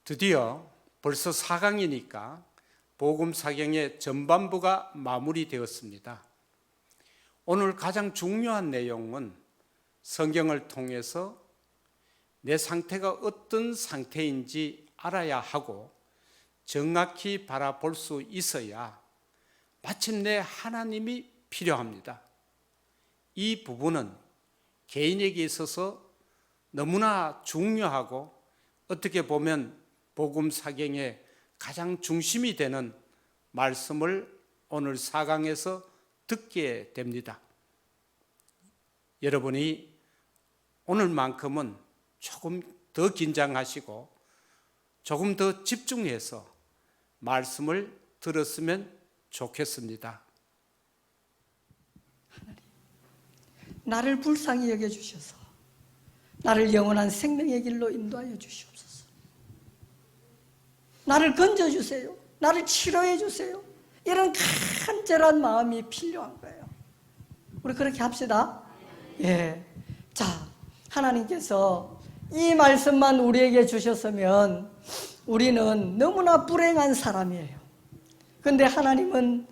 드디어 벌써 4강이니까 복음 사경의 전반부가 마무리되었습니다. 오늘 가장 중요한 내용은 성경을 통해서 내 상태가 어떤 상태인지 알아야 하고 정확히 바라볼 수 있어야 마침내 하나님이 필요합니다. 이 부분은 개인에게 있어서 너무나 중요하고 어떻게 보면 복음 사경의 가장 중심이 되는 말씀을 오늘 4강에서 듣게 됩니다. 여러분이 오늘만큼은 조금 더 긴장하시고 조금 더 집중해서 말씀을 들었으면 좋겠습니다. 하나님, 나를 불쌍히 여겨주셔서 나를 영원한 생명의 길로 인도하여 주시옵소서. 나를 건져주세요. 나를 치료해 주세요. 이런 간절한 마음이 필요한 거예요. 우리 그렇게 합시다. 예. 자, 하나님께서 이 말씀만 우리에게 주셨으면 우리는 너무나 불행한 사람이에요. 그런데 하나님은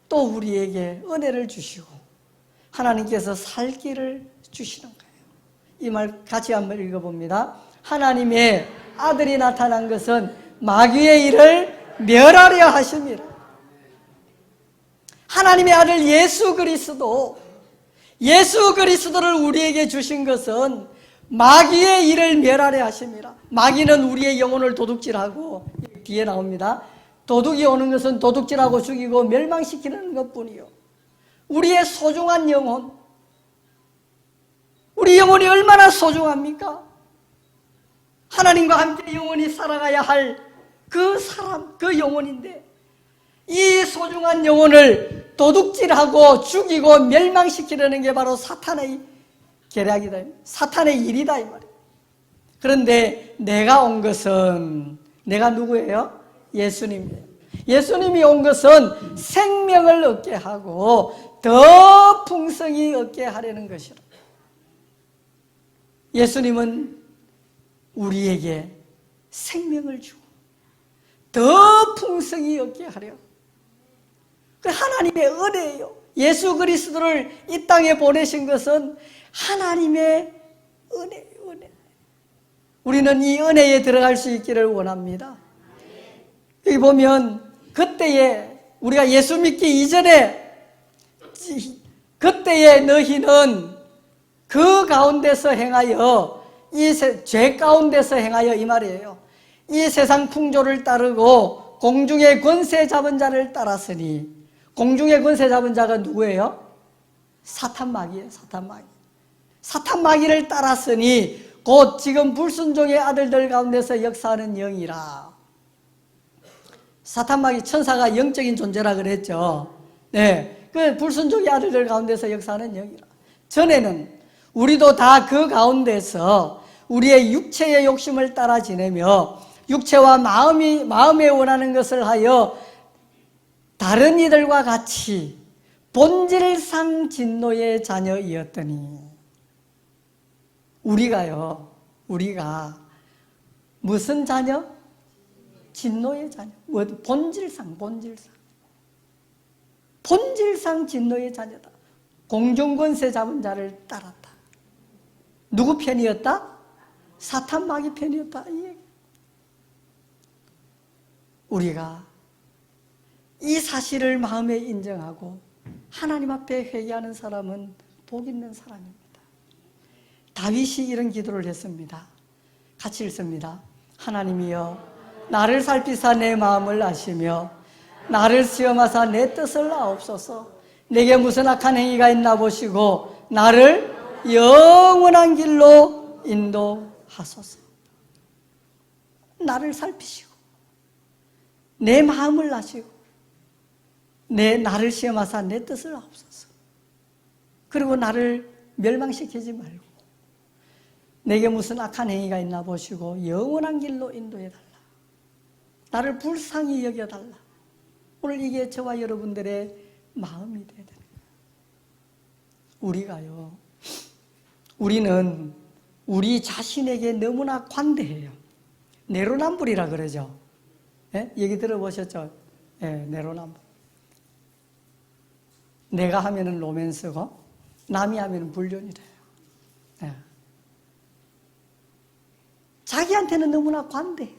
또 우리에게 은혜를 주시고 하나님께서 살 길을 주시는 거예요. 이 말 같이 한번 읽어봅니다. 하나님의 아들이 나타난 것은 마귀의 일을 멸하려 하심이라. 하나님의 아들 예수 그리스도를 우리에게 주신 것은 마귀의 일을 멸하려 하심이라. 마귀는 우리의 영혼을 도둑질하고, 뒤에 나옵니다. 도둑이 오는 것은 도둑질하고 죽이고 멸망시키는 것뿐이요, 우리의 소중한 영혼, 우리 영혼이 얼마나 소중합니까? 하나님과 함께 영원히 살아가야 할 그 사람, 그 영혼인데 이 소중한 영혼을 도둑질하고 죽이고 멸망시키려는 게 바로 사탄의 계략이다, 사탄의 일이다 이 말이에요. 그런데 내가 온 것은, 내가 누구예요? 예수님이에요. 예수님이 온 것은 생명을 얻게 하고 더 풍성히 얻게 하려는 것이라. 예수님은 우리에게 생명을 주고 더 풍성히 얻게 하려. 그 하나님의 은혜예요. 예수 그리스도를 이 땅에 보내신 것은 하나님의 은혜. 우리는 이 은혜에 들어갈 수 있기를 원합니다. 여기 보면 그때에, 우리가 예수 믿기 이전에, 그때에 너희는 그 가운데서 행하여, 이 죄 가운데서 행하여 이 말이에요. 이 세상 풍조를 따르고 공중의 권세 잡은 자를 따랐으니, 공중의 권세 잡은 자가 누구예요? 사탄마귀예요. 사탄마귀를 따랐으니 곧 지금 불순종의 아들들 가운데서 역사하는 영이라. 사탄마귀, 천사가 영적인 존재라 그랬죠. 네, 그 불순종의 아들들 가운데서 역사하는 영이라. 전에는 우리도 다 그 가운데서 우리의 육체의 욕심을 따라 지내며 육체와 마음에 원하는 것을 하여 다른 이들과 같이 본질상 진노의 자녀이었더니, 우리가 무슨 자녀? 진노의 자녀. 본질상 진노의 자녀다. 공중권세 잡은 자를 따랐다. 누구 편이었다? 사탄마귀 편이었다, 이 얘기. 우리가 이 사실을 마음에 인정하고 하나님 앞에 회개하는 사람은 복 있는 사람입니다. 다윗이 이런 기도를 했습니다. 같이 읽습니다. 하나님이여, 나를 살피사 내 마음을 아시며 나를 시험하사 내 뜻을 아옵소서. 내게 무슨 악한 행위가 있나 보시고 나를 영원한 길로 인도하소서. 나를 살피시고 내 마음을 아시고 나를 시험하사 내 뜻을 아옵소서. 그리고 나를 멸망시키지 말고 내게 무슨 악한 행위가 있나 보시고 영원한 길로 인도해달라. 나를 불쌍히 여겨달라. 오늘 이게 저와 여러분들의 마음이 되야 되는 거예요. 우리는 우리 자신에게 너무나 관대해요. 내로남불이라 그러죠. 예? 얘기 들어보셨죠? 예, 내로남불. 내가 하면은 로맨스고 남이 하면은 불륜이래요. 예. 자기한테는 너무나 관대.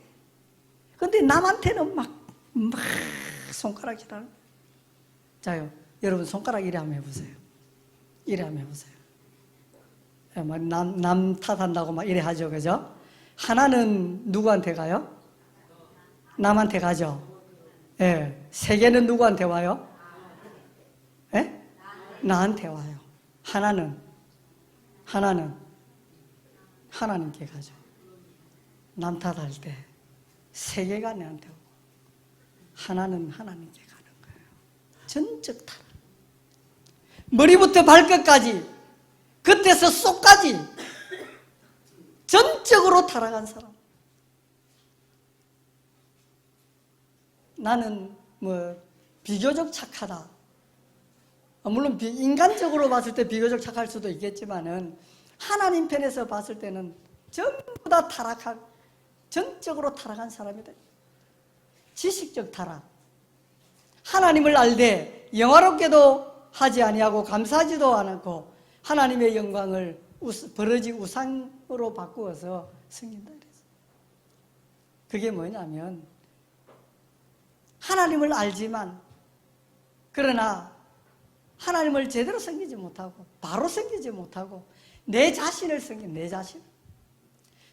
근데 남한테는 막 손가락질하는. 자요, 여러분 손가락 이래 한번 해보세요. 이래 한번 해보세요. 예, 남 탓한다고 막 이래 하죠, 그죠? 하나는 누구한테 가요? 남한테 가죠. 예, 세 개는 누구한테 와요? 예? 나한테 와요. 하나는 하나님께 가죠. 남 탓할 때 세 개가 내한테 오고 하나는 하나님께 가는 거예요. 전적 타락. 머리부터 발끝까지, 겉에서 속까지 전적으로 타락한 사람. 나는 뭐 비교적 착하다. 물론 인간적으로 봤을 때 비교적 착할 수도 있겠지만은 하나님 편에서 봤을 때는 전부 다 타락한, 전적으로 타락한 사람이다. 지식적 타락. 하나님을 알되 영화롭게도 하지 아니하고 감사하지도 않고 하나님의 영광을 버러지 우상으로 바꾸어서 섬긴다 그랬어요. 그게 뭐냐면 하나님을 알지만 그러나 하나님을 제대로 섬기지 못하고 바로 섬기지 못하고 내 자신을 섬긴 내 자신.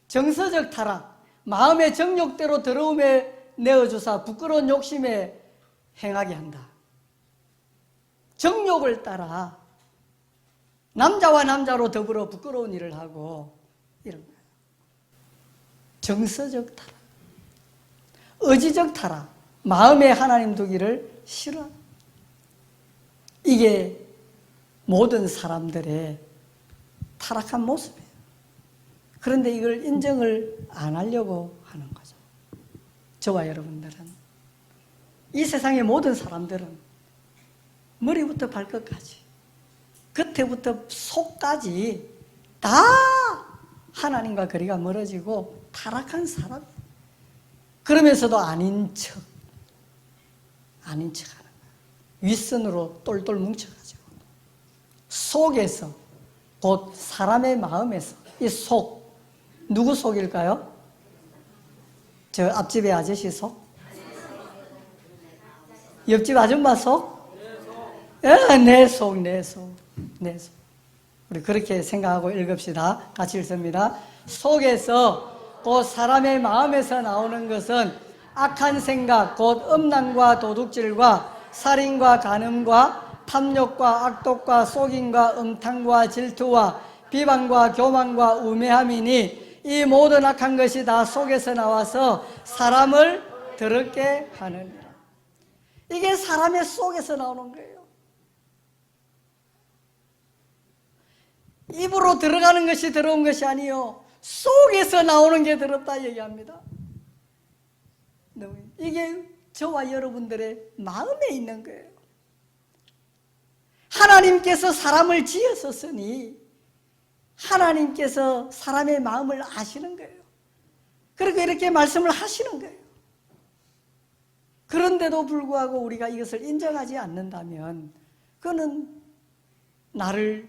정서적 타락. 마음의 정욕대로 더러움에 내어주사 부끄러운 욕심에 행하게 한다. 정욕을 따라 남자와 남자로 더불어 부끄러운 일을 하고 이런 거예요. 정서적 타락. 의지적 타락. 마음에 하나님 두기를 싫어. 이게 모든 사람들의 타락한 모습이에요. 그런데 이걸 인정을 안 하려고 하는 거죠. 저와 여러분들은, 이 세상의 모든 사람들은 머리부터 발끝까지, 겉에부터 속까지 다 하나님과 거리가 멀어지고 타락한 사람. 그러면서도 아닌 척 하는 거예요. 윗선으로 똘똘 뭉쳐가지고 속에서, 곧 사람의 마음에서, 이 속, 누구 속일까요? 저 앞집의 아저씨 속? 옆집 아줌마 속? 예, 내 속. 우리 그렇게 생각하고 읽읍시다. 같이 읽습니다. 속에서, 곧 사람의 마음에서 나오는 것은 악한 생각, 곧 음란과 도둑질과 살인과 간음과 탐욕과 악독과 속임과 음탕과 질투와 비방과 교만과 우매함이니 이 모든 악한 것이 다 속에서 나와서 사람을 더럽게 하느니라. 이게 사람의 속에서 나오는 거예요. 입으로 들어가는 것이 더러운 것이 아니요, 속에서 나오는 게 더럽다 얘기합니다. 이게 저와 여러분들의 마음에 있는 거예요. 하나님께서 사람을 지으셨으니 하나님께서 사람의 마음을 아시는 거예요. 그리고 이렇게 말씀을 하시는 거예요. 그런데도 불구하고 우리가 이것을 인정하지 않는다면 그는 나를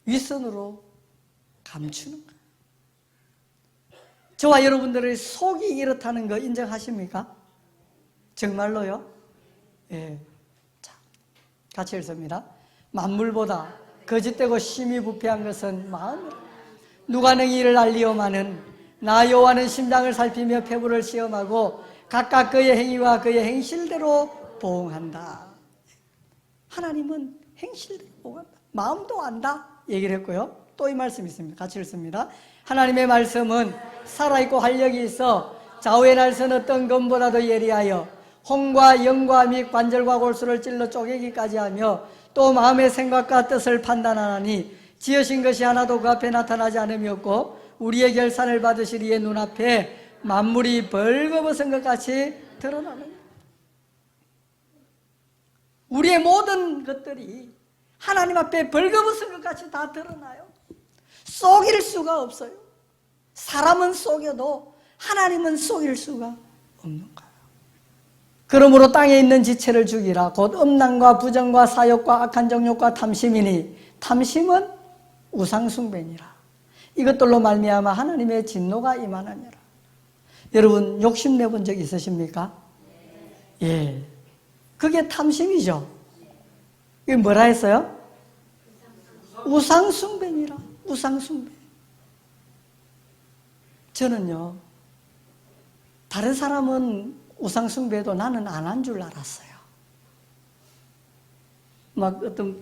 윗선으로 감추는 거예요. 저와 여러분들의 속이 이렇다는 거 인정하십니까? 정말로요? 예. 자, 같이 읽습니다. 만물보다 거짓되고 심히 부패한 것은 마음이라. 누가 능히 이를 알리오마는 나 여호와는 심장을 살피며 폐부를 시험하고 각각 그의 행위와 그의 행실대로 보응한다. 하나님은 행실대로 보응한다. 마음도 안다 얘기를 했고요. 또 이 말씀이 있습니다. 같이 읽습니다. 하나님의 말씀은 살아있고 활력이 있어 좌우의 날선 어떤 검보다도 예리하여 혼과 영과 및 관절과 골수를 찔러 쪼개기까지 하며 또 마음의 생각과 뜻을 판단하나니 지으신 것이 하나도 그 앞에 나타나지 않음이 없고 우리의 결산을 받으실 이의 눈앞에 만물이 벌거벗은 것 같이 드러나는, 우리의 모든 것들이 하나님 앞에 벌거벗은 것 같이 다 드러나요. 속일 수가 없어요. 사람은 속여도 하나님은 속일 수가 없는 거예요. 그러므로 땅에 있는 지체를 죽이라. 곧 음란과 부정과 사욕과 악한 정욕과 탐심이니 탐심은 우상숭배니라. 이것들로 말미암아 하나님의 진노가 임하느니라. 여러분 욕심내본 적 있으십니까? 예, 그게 탐심이죠. 이게 뭐라 했어요? 우상숭배니라. 우상숭배. 저는요, 다른 사람은 우상숭배도 나는 안 한 줄 알았어요. 막 어떤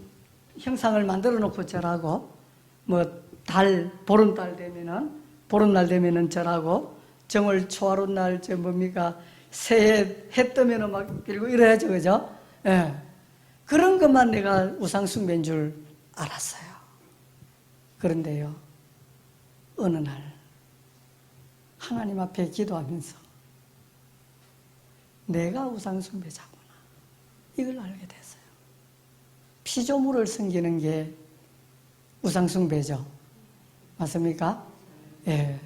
형상을 만들어 놓고 절하고, 보름날 되면은 절하고, 정월 초하룻날, 새해 해 뜨면은 막 빌고 이래야죠, 그죠? 예. 그런 것만 내가 우상숭배인 줄 알았어요. 그런데요, 어느 날, 하나님 앞에 기도하면서 내가 우상숭배자구나, 이걸 알게 됐어요. 피조물을 섬기는 게 우상숭배죠. 맞습니까? 예.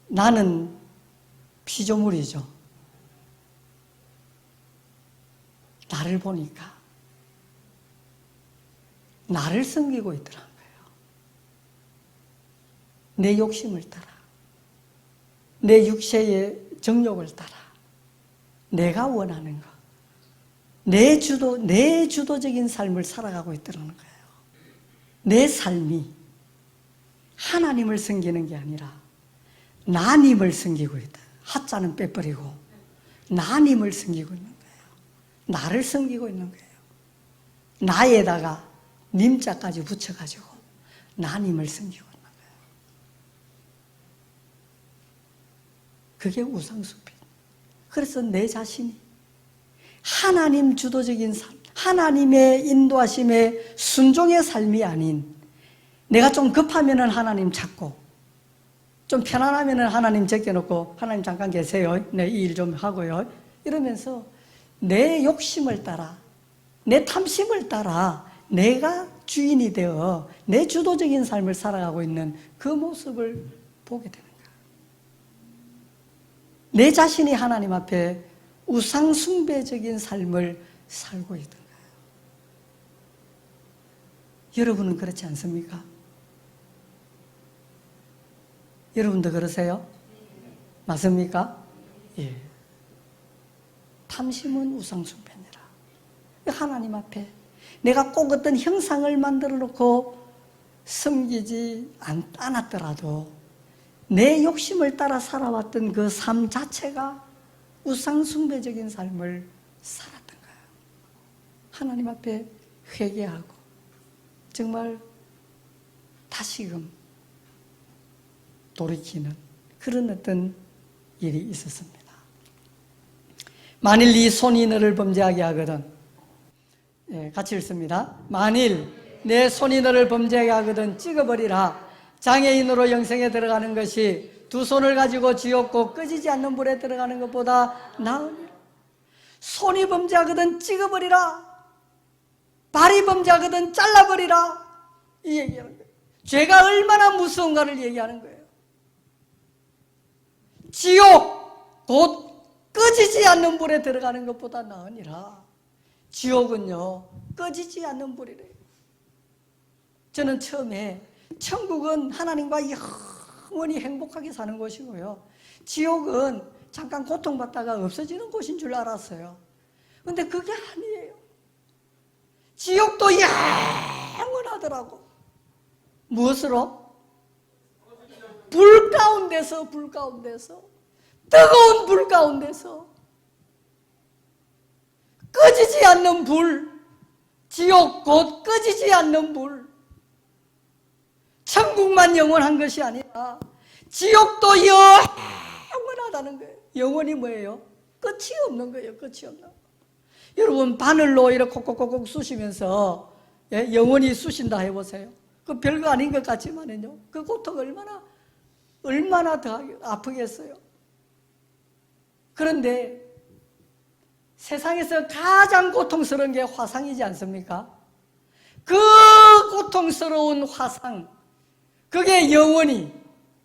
나는 피조물이죠. 나를 보니까 나를 섬기고 있더라는 거예요. 내 욕심을 따라, 내 육체의 정욕을 따라, 내가 원하는 것, 내 주도적인 삶을 살아가고 있더라는 거예요. 내 삶이 하나님을 섬기는 게 아니라 나님을 섬기고 있다. 하자는 빼버리고 나님을 섬기고 있는 거예요. 나를 섬기고 있는 거예요. 나에다가 님자까지 붙여가지고 나님을 섬기고 있는 거예요. 그게 우상숭배. 그래서 내 자신이 하나님 주도적인 삶, 하나님의 인도하심의 순종의 삶이 아닌, 내가 좀 급하면은 하나님 찾고, 좀 편안하면은 하나님 제껴놓고, 하나님 잠깐 계세요, 내 이 일 좀 하고요, 이러면서 내 욕심을 따라, 내 탐심을 따라 내가 주인이 되어 내 주도적인 삶을 살아가고 있는 그 모습을 보게 되는 거예요. 내 자신이 하나님 앞에 우상숭배적인 삶을 살고 있던 거예요. 여러분은 그렇지 않습니까? 여러분도 그러세요? 맞습니까? 예. 탐심은 우상숭배니라. 하나님 앞에 내가 꼭 어떤 형상을 만들어 놓고 섬기지 않았더라도 내 욕심을 따라 살아왔던 그 삶 자체가 우상숭배적인 삶을 살았던 거예요. 하나님 앞에 회개하고 정말 다시금 돌이키는 그런 어떤 일이 있었습니다. 만일 네 손이 너를 범죄하게 하거든, 같이 읽습니다. 만일 내 손이 너를 범죄하게 하거든 찍어버리라. 장애인으로 영생에 들어가는 것이 두 손을 가지고 지옥고 꺼지지 않는 불에 들어가는 것보다 나으니라. 손이 범죄하거든 찍어버리라. 발이 범죄하거든 잘라버리라. 이 얘기하는 거예요. 죄가 얼마나 무서운가를 얘기하는 거예요. 지옥 곧 꺼지지 않는 불에 들어가는 것보다 나으니라. 지옥은요 꺼지지 않는 불이래요. 저는 처음에 천국은 하나님과 영원히 행복하게 사는 곳이고요, 지옥은 잠깐 고통받다가 없어지는 곳인 줄 알았어요. 근데 그게 아니에요. 지옥도 영원하더라고. 무엇으로? 불 가운데서, 뜨거운 불 가운데서 꺼지지 않는 불, 지옥 곧 꺼지지 않는 불. 천국만 영원한 것이 아니라 지옥도 영원하다는 거예요. 영원이 뭐예요? 끝이 없는 거예요. 끝이 없는 거. 여러분 바늘로 이렇게 콕콕콕콕 쑤시면서 영원히 쑤신다 해보세요. 그 별거 아닌 것 같지만은요, 그 고통 얼마나 더 아프겠어요. 그런데 세상에서 가장 고통스러운 게 화상이지 않습니까? 그 고통스러운 화상, 그게 영원히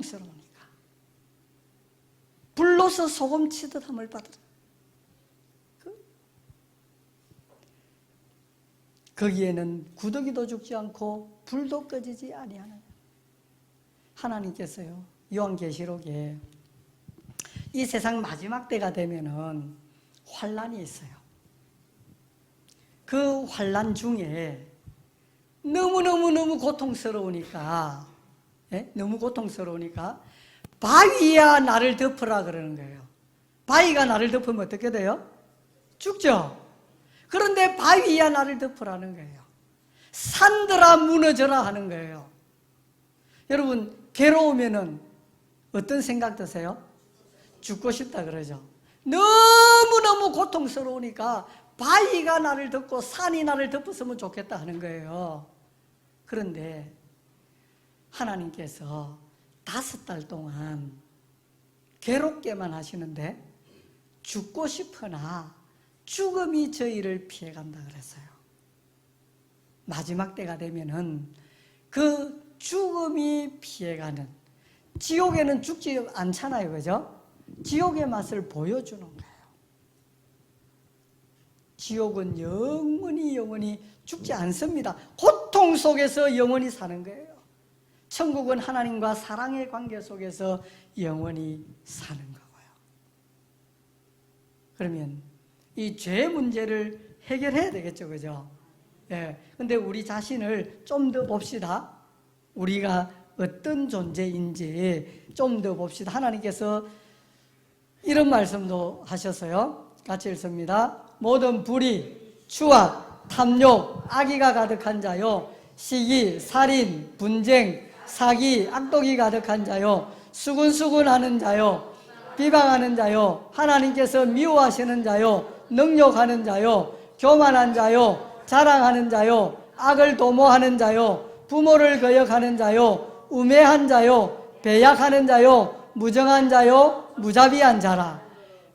고통스러우니까. 불로서 소금 치듯 함을 받으라. 거기에는 구더기도 죽지 않고 불도 꺼지지 아니하느냐. 하나님께서요, 요한계시록에 이 세상 마지막 때가 되면은 환란이 있어요. 그 환란 중에 너무 고통스러우니까, 너무 고통스러우니까 바위야 나를 덮으라 그러는 거예요. 바위가 나를 덮으면 어떻게 돼요? 죽죠. 그런데 바위야 나를 덮으라는 거예요. 산들아 무너져라 하는 거예요. 여러분, 괴로우면은 어떤 생각 드세요? 죽고 싶다 그러죠. 너무너무 고통스러우니까 바위가 나를 덮고 산이 나를 덮었으면 좋겠다 하는 거예요. 그런데 하나님께서 5달 동안 괴롭게만 하시는데 죽고 싶으나 죽음이 저희를 피해간다 그랬어요. 마지막 때가 되면은 그 죽음이 피해가는, 지옥에는 죽지 않잖아요, 그죠? 지옥의 맛을 보여주는 거예요. 지옥은 영원히 죽지 않습니다. 고통 속에서 영원히 사는 거예요. 천국은 하나님과 사랑의 관계 속에서 영원히 사는 거고요. 그러면 이 죄 문제를 해결해야 되겠죠, 그죠? 예. 근데 우리 자신을 좀 더 봅시다. 우리가 어떤 존재인지 좀 더 봅시다. 하나님께서 이런 말씀도 하셨어요. 같이 읽습니다. 모든 불의, 추악, 탐욕, 악의가 가득한 자요, 시기, 살인, 분쟁, 사기, 악독이 가득한 자요, 수군수군하는 자요, 비방하는 자요, 하나님께서 미워하시는 자요, 능욕하는 자요, 교만한 자요, 자랑하는 자요, 악을 도모하는 자요, 부모를 거역하는 자요, 우매한 자요, 배약하는 자요, 무정한 자요, 무자비한 자라.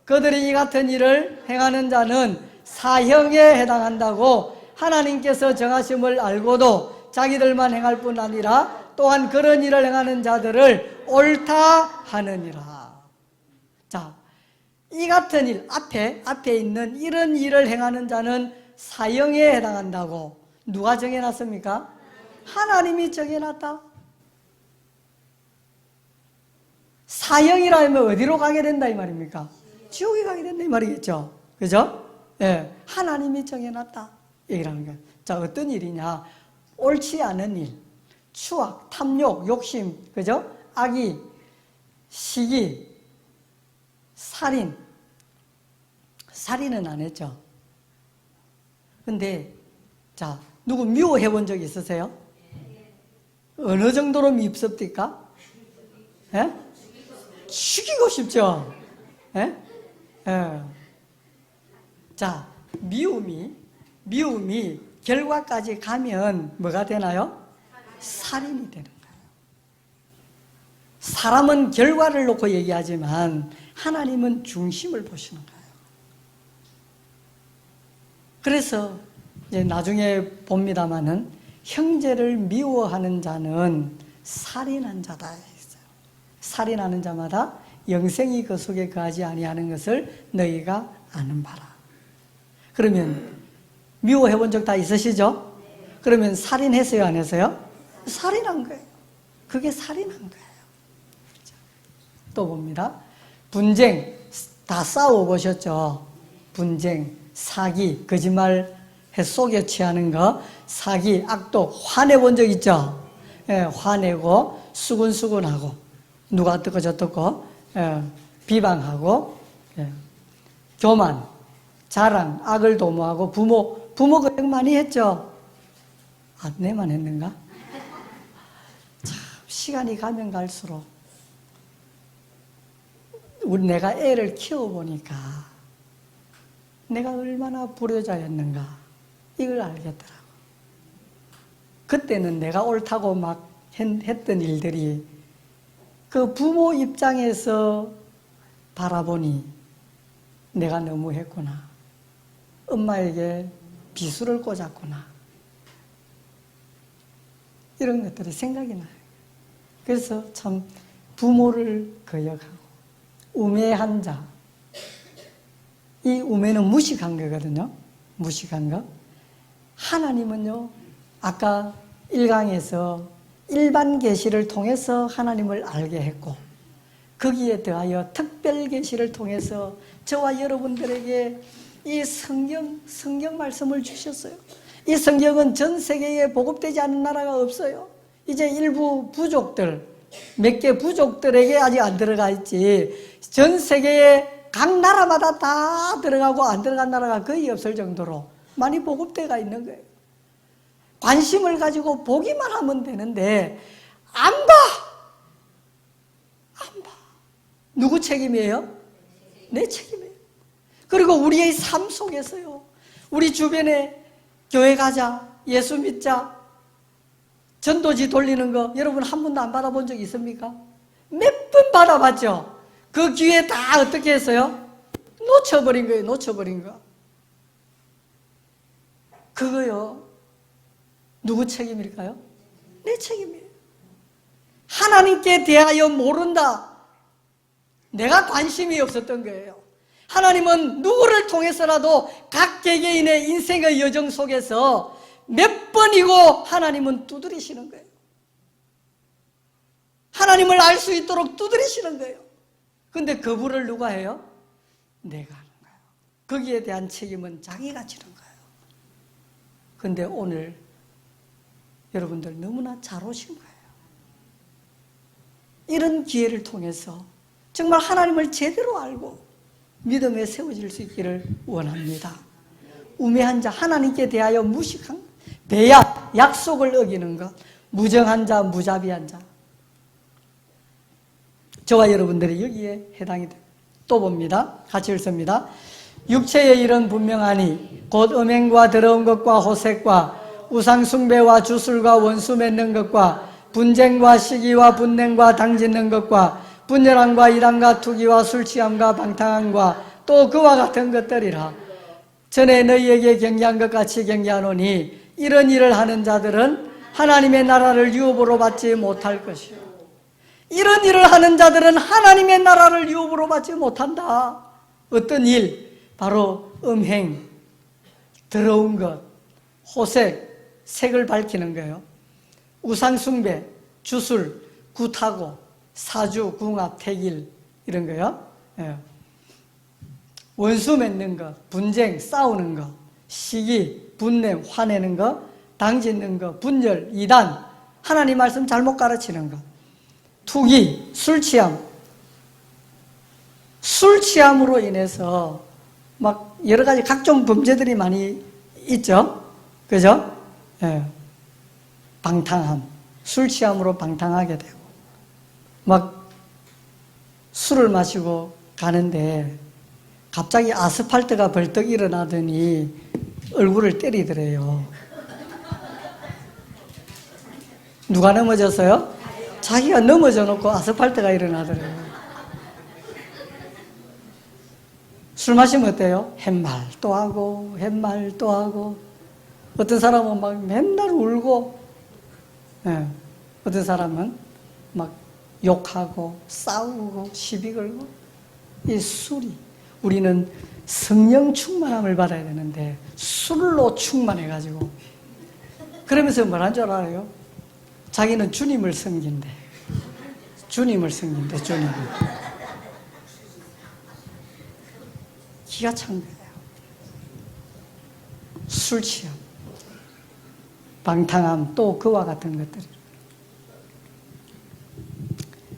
그들이 이 같은 일을 행하는 자는 사형에 해당한다고 하나님께서 정하심을 알고도 자기들만 행할 뿐 아니라 또한 그런 일을 행하는 자들을 옳다 하느니라. 자, 이 같은 일, 앞에 있는 이런 일을 행하는 자는 사형에 해당한다고 누가 정해놨습니까? 하나님이 정해놨다. 사형이라면 어디로 가게 된다 이 말입니까? 지옥에 가게 된다 이 말이겠죠. 그죠? 예, 하나님이 정해놨다 얘기라는 거예요. 자, 어떤 일이냐? 옳지 않은 일, 추악, 탐욕, 욕심, 그죠? 악의, 시기, 살인. 살인은 안 했죠. 근데 자, 누구 미워해 본 적 있으세요? 어느 정도로 밉습니까? 예? 죽이고 싶죠? 예? 예. 자, 미움이 결과까지 가면 뭐가 되나요? 살인이 되는 거예요. 사람은 결과를 놓고 얘기하지만 하나님은 중심을 보시는 거예요. 그래서 이제 나중에 봅니다마는 형제를 미워하는 자는 살인한 자다 했어요. 살인하는 자마다 영생이 그 속에 거하지 아니하는 것을 너희가 아는 바라. 그러면 미워해 본 적 다 있으시죠? 그러면 살인했어요, 안 했어요? 살인한 거예요. 그게 살인한 거예요. 또 봅니다. 분쟁, 다 싸워보셨죠? 분쟁, 사기, 거짓말 속여 취하는 거, 사기, 악독, 화내본 적 있죠? 예, 화내고, 수근수근하고, 누가 어떻고 저떻고, 비방하고, 교만, 자랑, 악을 도모하고, 부모 고생 많이 했죠? 아, 내만 했는가? 참, 시간이 가면 갈수록, 내가 애를 키워보니까, 내가 얼마나 불효자였는가, 이걸 알겠더라고. 그때는 내가 옳다고 막 했던 일들이, 그 부모 입장에서 바라보니, 내가 너무했구나. 엄마에게 비수를 꽂았구나. 이런 것들이 생각이 나요. 그래서 참 부모를 거역하고 우매한 자. 이 우매는 무식한 거거든요. 무식한 거. 하나님은요, 아까 1강에서 일반 계시를 통해서 하나님을 알게 했고, 거기에 더하여 특별 계시를 통해서 저와 여러분들에게 이 성경 말씀을 주셨어요. 이 성경은 전 세계에 보급되지 않은 나라가 없어요. 이제 일부 부족들, 몇 개 부족들에게 아직 안 들어가 있지, 전 세계에 각 나라마다 다 들어가고 안 들어간 나라가 거의 없을 정도로 많이 보급되어 있는 거예요. 관심을 가지고 보기만 하면 되는데 안 봐. 누구 책임이에요? 내 책임이에요. 그리고 우리의 삶 속에서요, 우리 주변에 교회 가자, 예수 믿자, 전도지 돌리는 거 여러분 한 번도 안 받아본 적 있습니까? 몇 번 받아봤죠? 그 기회 다 어떻게 했어요? 놓쳐버린 거예요. 놓쳐버린 거. 그거요, 누구 책임일까요? 내 책임이에요. 하나님께 대하여 모른다, 내가 관심이 없었던 거예요. 하나님은 누구를 통해서라도 각 개개인의 인생의 여정 속에서 몇 번이고 하나님은 두드리시는 거예요. 하나님을 알 수 있도록 두드리시는 거예요. 근데 거부를 누가 해요? 내가 하는 거예요. 거기에 대한 책임은 자기가 지는 거예요. 근데 오늘 여러분들 너무나 잘 오신 거예요. 이런 기회를 통해서 정말 하나님을 제대로 알고 믿음에 세워질 수 있기를 원합니다. 우매한 자, 하나님께 대하여 무식한, 배약, 약속을 어기는 것, 무정한 자, 무자비한 자. 저와 여러분들이 여기에 해당이 됩니다. 또 봅니다. 같이 읽습니다. 육체의 일은 분명하니 곧 음행과 더러운 것과 호색과 우상숭배와 주술과 원수 맺는 것과 분쟁과 시기와 분냉과 당짓는 것과 분열함과 이단과 투기와 술취함과 방탕함과 또 그와 같은 것들이라. 전에 너희에게 경계한 것 같이 경계하노니 이런 일을 하는 자들은 하나님의 나라를 유업으로 받지 못할 것이요. 이런 일을 하는 자들은 하나님의 나라를 유업으로 받지 못한다. 어떤 일? 바로 음행, 더러운 것, 호색, 색을 밝히는 거예요. 우상숭배, 주술, 굿하고 사주, 궁합, 택일, 이런 거요. 예. 원수 맺는 거, 분쟁, 싸우는 거, 시기, 분냄, 화내는 거, 당짓는 거, 분열, 이단, 하나님 말씀 잘못 가르치는 거, 투기, 술 취함. 술 취함으로 인해서 막 여러 가지 각종 범죄들이 많이 있죠. 그죠? 예. 방탕함. 술 취함으로 방탕하게 되고. 막 술을 마시고 가는데 갑자기 아스팔트가 벌떡 일어나더니 얼굴을 때리더래요. 누가 넘어졌어요? 자기가 넘어져 놓고 아스팔트가 일어나더래요. 술 마시면 어때요? 햇말도 하고 햇말도 하고, 어떤 사람은 막 맨날 울고, 예. 어떤 사람은 막 욕하고 싸우고 시비 걸고. 이 술이, 우리는 성령 충만함을 받아야 되는데 술로 충만해가지고 그러면서 뭐란 줄 알아요? 자기는 주님을 섬긴대. 주님을 섬긴대. 주님을. 기가 찬 거예요. 술 취함, 방탕함, 또 그와 같은 것들.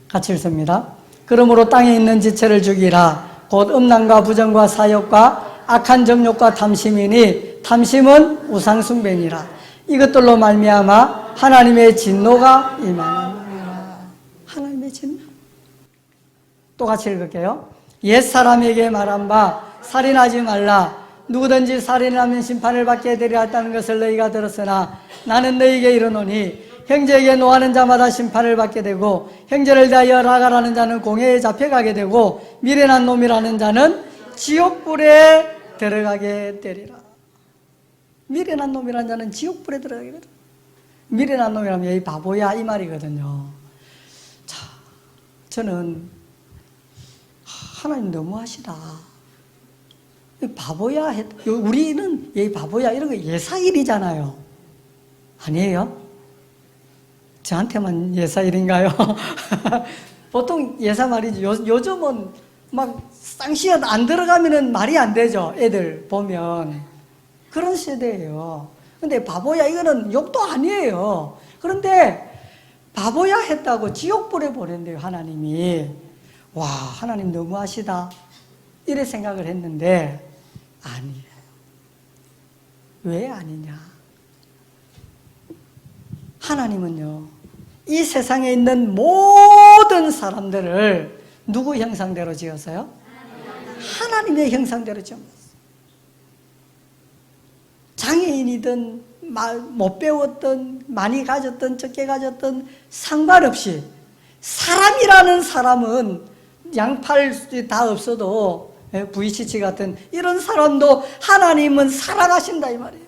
같이 읽습니다. 그러므로 땅에 있는 지체를 죽이라. 곧 음란과 부정과 사욕과 악한 정욕과 탐심이니 탐심은 우상숭배니라. 이것들로 말미암아 하나님의 진노가 임하느니라. 하나님의 진노. 또 같이 읽을게요. 옛사람에게 말한 바 살인하지 말라. 누구든지 살인하면 심판을 받게 되리라 했다는 것을 너희가 들었으나 나는 너희에게 이르노니 형제에게 노하는 자마다 심판을 받게 되고 형제를 대하여 라가라는 자는 공회에 잡혀가게 되고 미련한 놈이라는 자는 지옥불에 들어가게 되리라. 미련한 놈이라는 자는 지옥불에 들어가게 되리라. 미련한 놈이라면 이 바보야 이 말이거든요. 자, 저는 하나님 너무하시다. 바보야, 우리는 얘 바보야 이런 거 예사일이잖아요. 아니에요? 저한테만 예사일인가요? 보통 예사 말이지. 요즘은 막 쌍시옷 안 들어가면은 말이 안 되죠. 애들 보면. 그런 세대예요. 근데 바보야 이거는 욕도 아니에요. 그런데 바보야 했다고 지옥불에 보낸대요, 하나님이. 와, 하나님 너무하시다. 이래 생각을 했는데 아니에요. 왜 아니냐? 하나님은요, 이 세상에 있는 모든 사람들을 누구 형상대로 지었어요? 하나님의 형상대로 지었어요. 장애인이든 못 배웠든 많이 가졌든 적게 가졌든 상관없이 사람이라는 사람은 양팔 다 없어도 VCC 같은 이런 사람도 하나님은 사랑하신다 이 말이에요.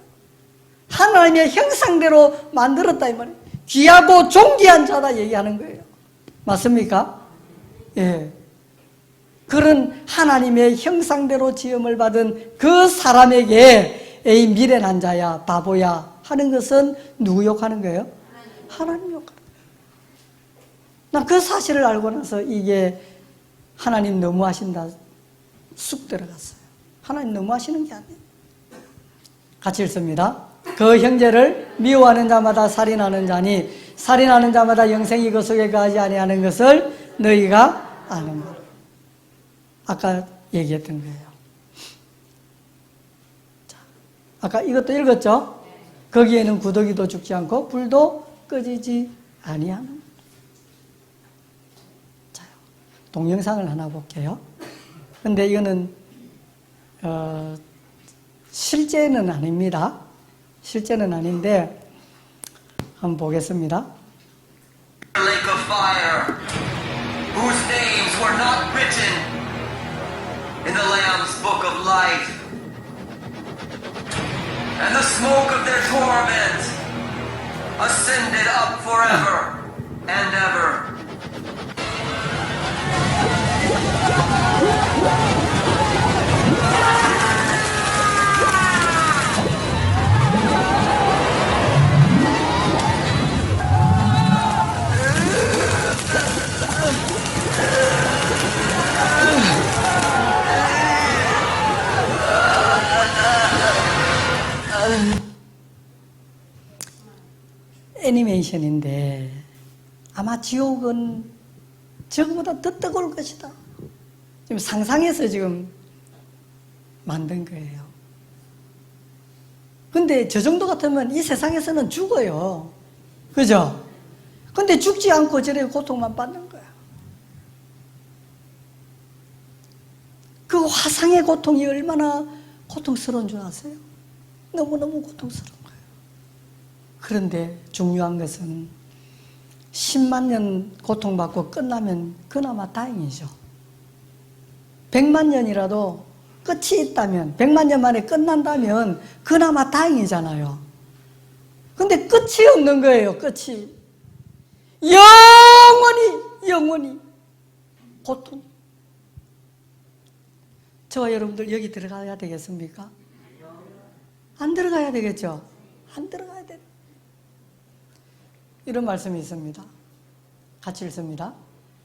하나님의 형상대로 만들었다 이 말이에요. 귀하고 존귀한 자다 얘기하는 거예요. 맞습니까? 예. 그런 하나님의 형상대로 지음을 받은 그 사람에게 이 미련한 자야 바보야 하는 것은 누구 욕하는 거예요? 하나님 욕하는 거예요. 난 그 사실을 알고 나서 이게 하나님 너무하신다 쑥 들어갔어요. 하나님 너무하시는 게 아니에요. 같이 읽습니다. 그 형제를 미워하는 자마다 살인하는 자니 살인하는 자마다 영생이 그 속에 거하지 아니하는 것을 너희가 아는 것. 아까 얘기했던 거예요. 자, 아까 이것도 읽었죠? 거기에는 구더기도 죽지 않고 불도 꺼지지 아니하는. 자, 동영상을 하나 볼게요. 근데 이거는 실제는 아닙니다. 실제는 아닌데 한번 보겠습니다. Lake of fire, whose names were not written in the Lamb's book of life, and the smoke of their torment ascended up forever and ever. 애니메이션인데 아마 지옥은 저거보다 더 뜨거울 것이다. 지금 상상해서 지금 만든 거예요. 근데 저 정도 같으면 이 세상에서는 죽어요. 그죠? 근데 죽지 않고 저래 고통만 받는 거야. 그 화상의 고통이 얼마나 고통스러운 줄 아세요? 너무너무 고통스러운 거예요. 그런데 중요한 것은 10만 년 고통받고 끝나면 그나마 다행이죠. 100만 년이라도 끝이 있다면, 100만 년 만에 끝난다면 그나마 다행이잖아요. 근데 끝이 없는 거예요, 끝이. 영원히 고통. 저와 여러분들 여기 들어가야 되겠습니까? 안 들어가야 되겠죠? 안 들어가야 돼요. 이런 말씀이 있습니다. 같이 읽습니다.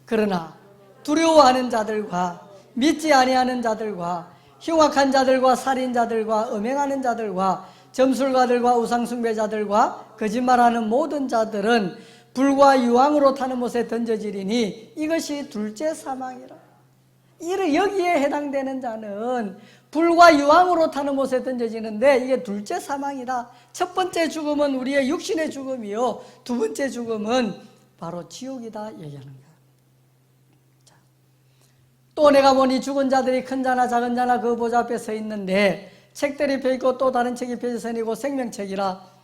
그러나 두려워하는 자들과 믿지 아니하는 자들과 흉악한 자들과 살인자들과 음행하는 자들과 점술가들과 우상숭배자들과 거짓말하는 모든 자들은 불과 유황으로 타는 못에 던져지리니 이것이 둘째 사망이라. 여기에 해당되는 자는 불과 유황으로 타는 못에 던져지는데 이게 둘째 사망이다. 첫 번째 죽음은 우리의 육신의 죽음이요, 두 번째 죽음은 바로 지옥이다 얘기하는 거야. 자, 또 내가 보니 죽은 자들이 큰 자나 작은 자나 그 보좌 앞에 서 있는데 책들이 펴있고 또 다른 책이 펴져서니고 생명책이라.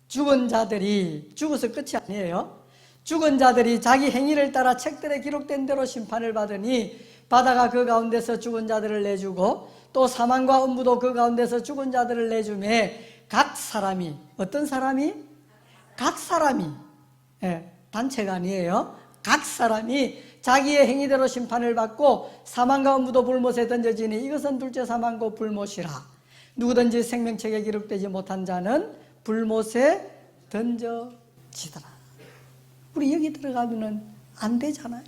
죽은 자들이, 죽어서 끝이 아니에요. 죽은 자들이 자기 행위를 따라 책들에 기록된 대로 심판을 받으니 바다가 그 가운데서 죽은 자들을 내주고 또 사망과 음부도 그 가운데서 죽은 자들을 내주매 각 사람이, 어떤 사람이? 각 사람이, 단체가 아니에요. 각 사람이 자기의 행위대로 심판을 받고 사망과 음부도 불못에 던져지니 이것은 둘째 사망고 불못이라. 누구든지 생명책에 기록되지 못한 자는 불못에 던져지더라. 우리 여기 들어가면은 안 되잖아요.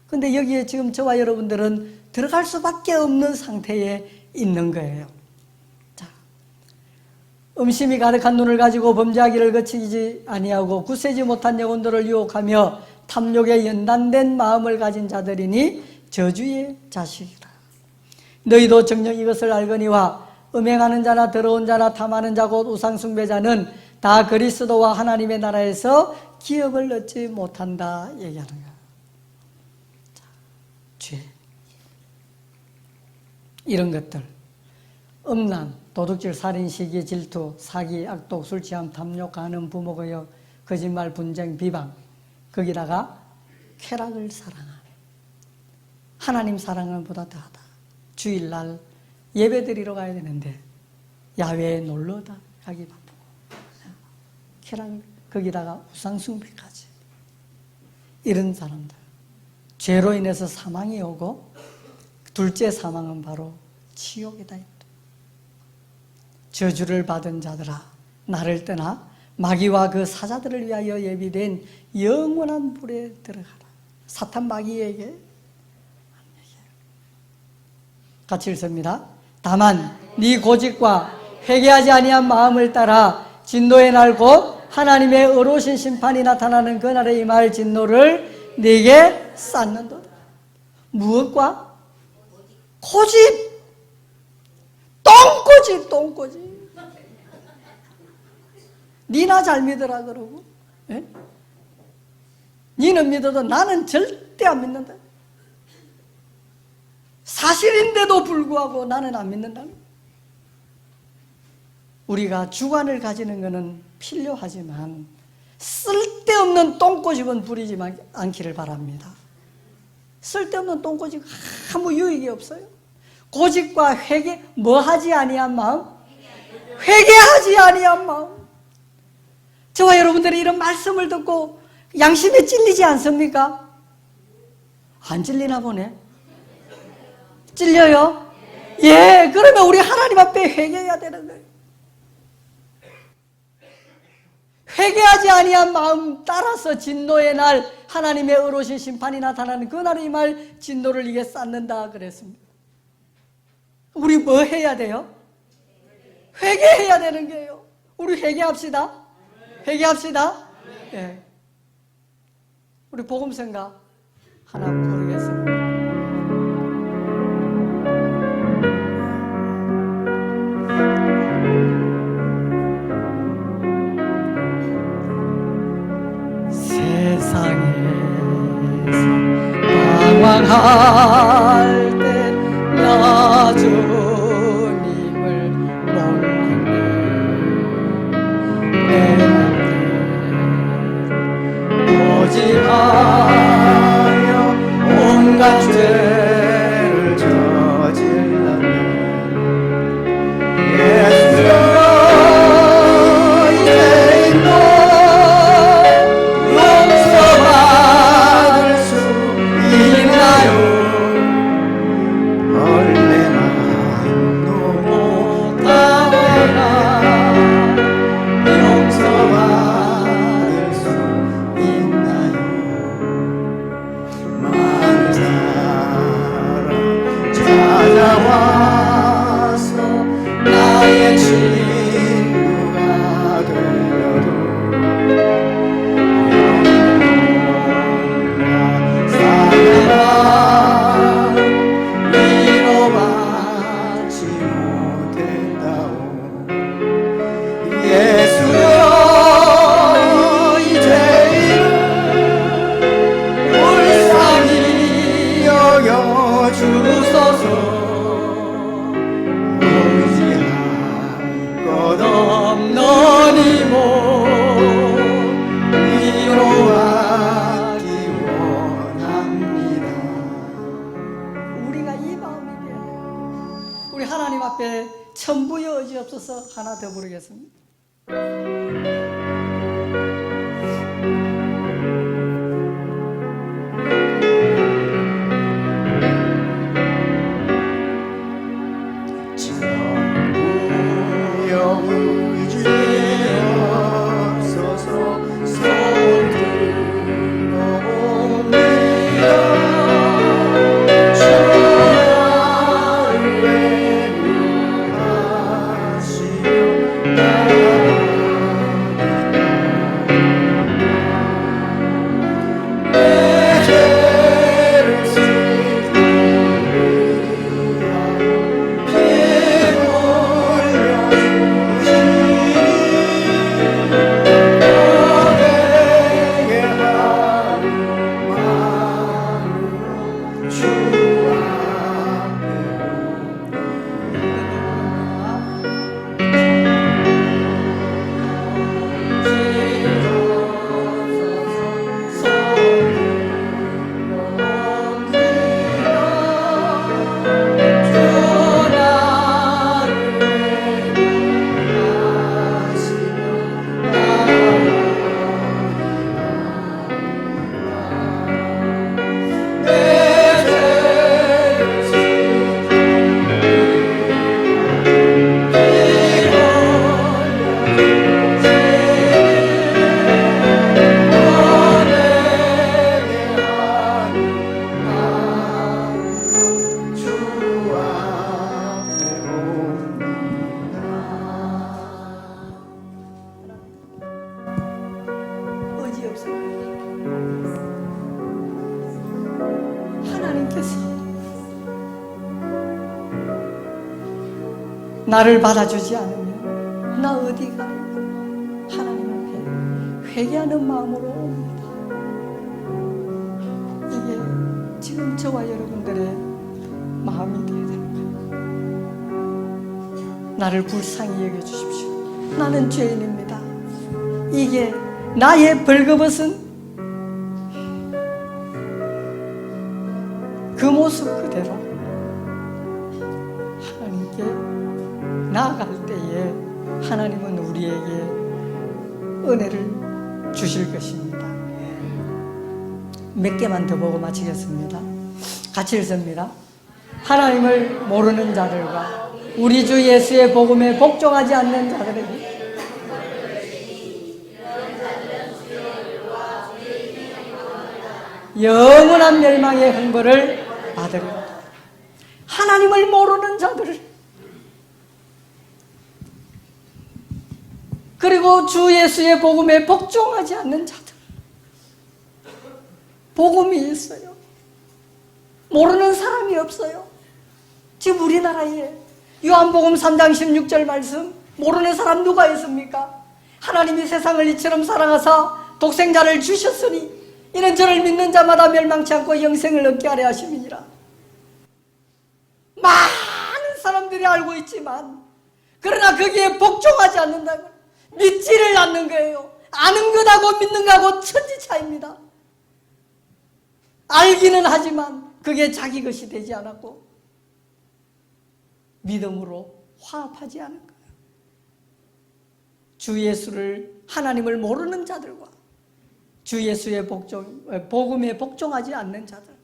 근데 여기에 지금 저와 여러분들은 들어갈 수밖에 없는 상태에 있는 거예요. 자, 음심이 가득한 눈을 가지고 범죄하기를 거치지 아니하고 굳세지 못한 영혼들을 유혹하며 탐욕에 연단된 마음을 가진 자들이니 저주의 자식이라. 너희도 정녕 이것을 알거니와 음행하는 자나 더러운 자나 탐하는 자 곧 우상숭배자는 다 그리스도와 하나님의 나라에서 기업을 얻지 못한다 얘기하는 거야. 자, 죄, 이런 것들, 음란, 도둑질, 살인, 시기, 질투, 사기, 악독, 술 취함, 탐욕, 간음, 부모거역, 거짓말, 분쟁, 비방, 거기다가 쾌락을 사랑하네. 하나님 사랑은 보다 더하다. 주일날 예배 드리러 가야 되는데 야외에 놀러다 가기 바쁘고 쾌락, 거기다가 우상숭배까지. 이런 사람들, 죄로 인해서 사망이 오고 둘째 사망은 바로 지옥이다. 저주를 받은 자들아, 나를 떠나 마귀와 그 사자들을 위하여 예비된 영원한 불에 들어가라. 사탄 마귀에게 같이 읽습니다. 다만 네 고집과 회개하지 아니한 마음을 따라 진노의 날 곧 하나님의 의로우신 심판이 나타나는 그날에 임할 진노를 네게 쌓는도다. 무엇과? 고집, 똥꼬집. 니나 잘 믿으라 그러고, 예? 니는 믿어도 나는 절대 안 믿는다. 사실인데도 불구하고 나는 안 믿는다. 우리가 주관을 가지는 것은 필요하지만 쓸데없는 똥꼬집은 부리지 않기를 바랍니다. 쓸데없는 똥꼬집 아무 유익이 없어요. 고집과 회개, 뭐 하지 아니한 마음? 회개하지 아니한 마음. 저와 여러분들이 이런 말씀을 듣고 양심에 찔리지 않습니까? 안 찔리나 보네. 찔려요? 예, 그러면 우리 하나님 앞에 회개해야 되는 거예요. 회개하지 아니한 마음 따라서 진노의 날 하나님의 의로우신 심판이 나타나는 그날에 임할 진노를 이게 쌓는다 그랬습니다. 우리 뭐 해야 돼요? 회개해야 되는 거예요. 우리 회개합시다. 회개합시다. 예. 우리 복음성가 하나 부르겠습니다. 세상에서 방황할 때 나 주님을 몰랐네. 내 고집하여 온갖 죄를 저질렀네. 예수여 만자 주시옵소서. 하나 더 부르겠습니다. 하나님께서 나를 받아주지 않으면 나 어디 가? 하나님 앞에 회개하는 마음으로 옵니다. 이게 지금 저와 여러분들의 마음이 되어야 되는 거예요. 나를 불쌍히 여겨주십시오. 나는 죄인입니다. 이게 나의 벌거벗은 그 모습 그대로 하나님께 나아갈 때에 하나님은 우리에게 은혜를 주실 것입니다. 몇 개만 더 보고 마치겠습니다. 같이 읽습니다. 하나님을 모르는 자들과 우리 주 예수의 복음에 복종하지 않는 자들에게 영원한 멸망의 형벌을 받으리라. 하나님을 모르는 자들, 그리고 주 예수의 복음에 복종하지 않는 자들, 복음이 있어요. 모르는 사람이 없어요. 지금 우리나라에 요한복음 3장 16절 말씀, 모르는 사람 누가 있습니까? 하나님이 세상을 이처럼 사랑하사 독생자를 주셨으니 이는 저를 믿는 자마다 멸망치 않고 영생을 얻게 하려 하심이니라. 많은 사람들이 알고 있지만 그러나 거기에 복종하지 않는다면 믿지를 않는 거예요. 아는 것하고 믿는 것하고 천지 차이입니다. 알기는 하지만 그게 자기 것이 되지 않았고 믿음으로 화합하지 않은 거예요. 주 예수를, 하나님을 모르는 자들과 주 예수의 복음에 복종하지 않는 자들,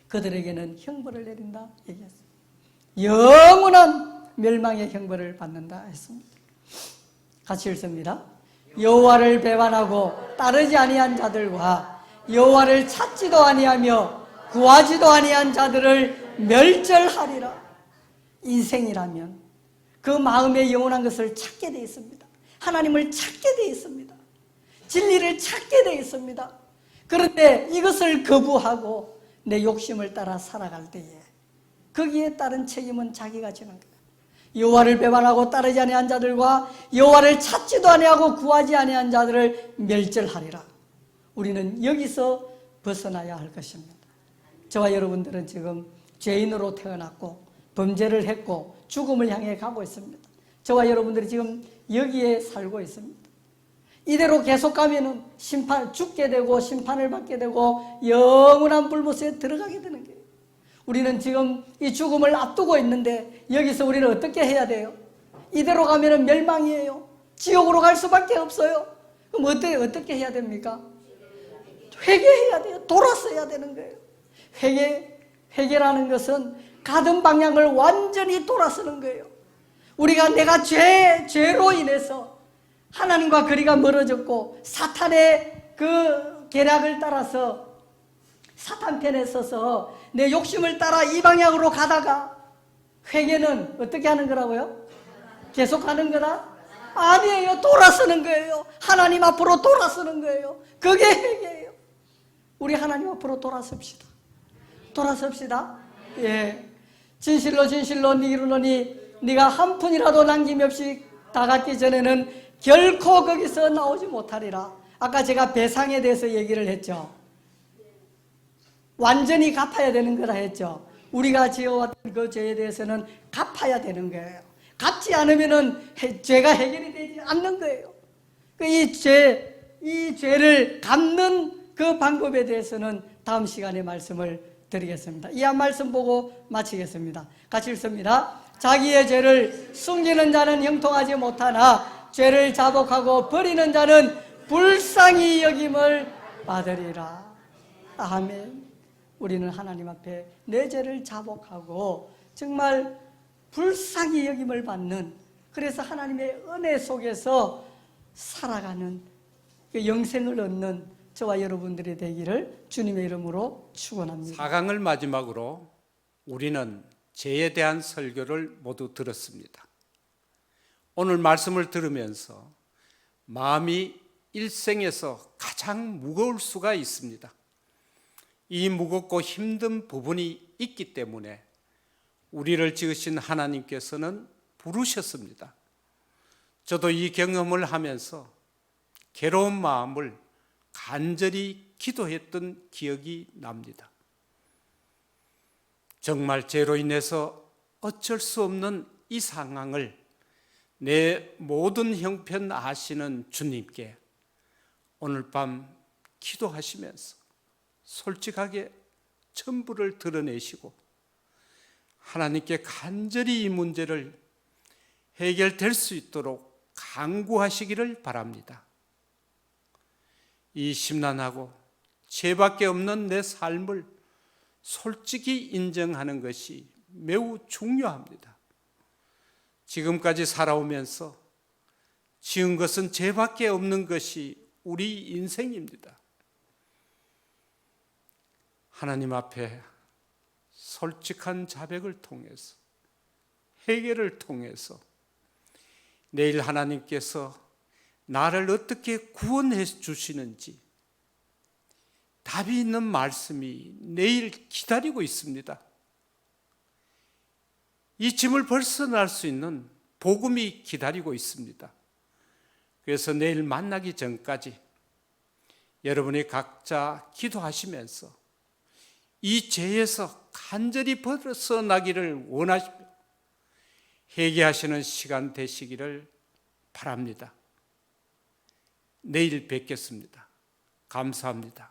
그들에게는 형벌을 내린다 얘기했습니다. 영원한 멸망의 형벌을 받는다 했습니다. 같이 읽습니다. 여호와를 배반하고 따르지 아니한 자들과 여호와를 찾지도 아니하며 구하지도 아니한 자들을 멸절하리라. 인생이라면 그 마음의 영원한 것을 찾게 되어 있습니다. 하나님을 찾게 되어 있습니다. 진리를 찾게 되어 있습니다. 그런데 이것을 거부하고 내 욕심을 따라 살아갈 때에 거기에 따른 책임은 자기가 지는 거예요. 여호와를 배반하고 따르지 아니한 자들과 여호와를 찾지도 아니하고 구하지 아니한 자들을 멸절하리라. 우리는 여기서 벗어나야 할 것입니다. 저와 여러분들은 지금 죄인으로 태어났고 범죄를 했고 죽음을 향해 가고 있습니다. 저와 여러분들이 지금 여기에 살고 있습니다. 이대로 계속 가면은 죽게 되고 심판을 받게 되고 영원한 불못에 들어가게 되는 거예요. 우리는 지금 이 죽음을 앞두고 있는데 여기서 우리는 어떻게 해야 돼요? 이대로 가면 멸망이에요. 지옥으로 갈 수밖에 없어요. 그럼 어떻게 해야 됩니까? 회개해야 돼요. 돌아서야 되는 거예요. 회개라는 것은 가던 방향을 완전히 돌아서는 거예요. 우리가 내가 죄로 인해서 하나님과 거리가 멀어졌고 사탄의 그 계략을 따라서 사탄 편에 서서 내 욕심을 따라 이 방향으로 가다가 회개는 어떻게 하는 거라고요? 계속 하는 거다? 아니에요. 돌아서는 거예요. 하나님 앞으로 돌아서는 거예요. 그게 회개예요. 우리 하나님 앞으로 돌아섭시다. 돌아섭시다. 예. 진실로 네 이르노니 네가 한 푼이라도 남김없이 다 갖기 전에는 결코 거기서 나오지 못하리라. 아까 제가 배상에 대해서 얘기를 했죠. 완전히 갚아야 되는 거라 했죠. 우리가 지어왔던 그 죄에 대해서는 갚아야 되는 거예요. 갚지 않으면은 죄가 해결이 되지 않는 거예요. 이 죄를 갚는 그 방법에 대해서는 다음 시간에 말씀을 드리겠습니다. 이 한 말씀 보고 마치겠습니다. 같이 읽습니다. 자기의 죄를 숨기는 자는 형통하지 못하나 죄를 자복하고 버리는 자는 불쌍히 여김을 받으리라. 아멘. 우리는 하나님 앞에 내 죄를 자복하고 정말 불쌍히 여김을 받는, 그래서 하나님의 은혜 속에서 살아가는 그 영생을 얻는 저와 여러분들이 되기를 주님의 이름으로 축원합니다. 4강을 마지막으로 우리는 죄에 대한 설교를 모두 들었습니다. 오늘 말씀을 들으면서 마음이 일생에서 가장 무거울 수가 있습니다. 이 무겁고 힘든 부분이 있기 때문에 우리를 지으신 하나님께서는 부르셨습니다. 저도 이 경험을 하면서 괴로운 마음을 간절히 기도했던 기억이 납니다. 정말 죄로 인해서 어쩔 수 없는 이 상황을 내 모든 형편 아시는 주님께 오늘 밤 기도하시면서 솔직하게 전부를 드러내시고 하나님께 간절히 이 문제를 해결될 수 있도록 간구하시기를 바랍니다. 이 심란하고 죄밖에 없는 내 삶을 솔직히 인정하는 것이 매우 중요합니다. 지금까지 살아오면서 지은 것은 죄밖에 없는 것이 우리 인생입니다. 하나님 앞에 솔직한 자백을 통해서 회개를 통해서 내일 하나님께서 나를 어떻게 구원해 주시는지 답이 있는 말씀이 내일 기다리고 있습니다. 이 짐을 벗어날 수 있는 복음이 기다리고 있습니다. 그래서 내일 만나기 전까지 여러분이 각자 기도하시면서 이 죄에서 간절히 벗어나기를 원하시며 회개하시는 시간 되시기를 바랍니다. 내일 뵙겠습니다. 감사합니다.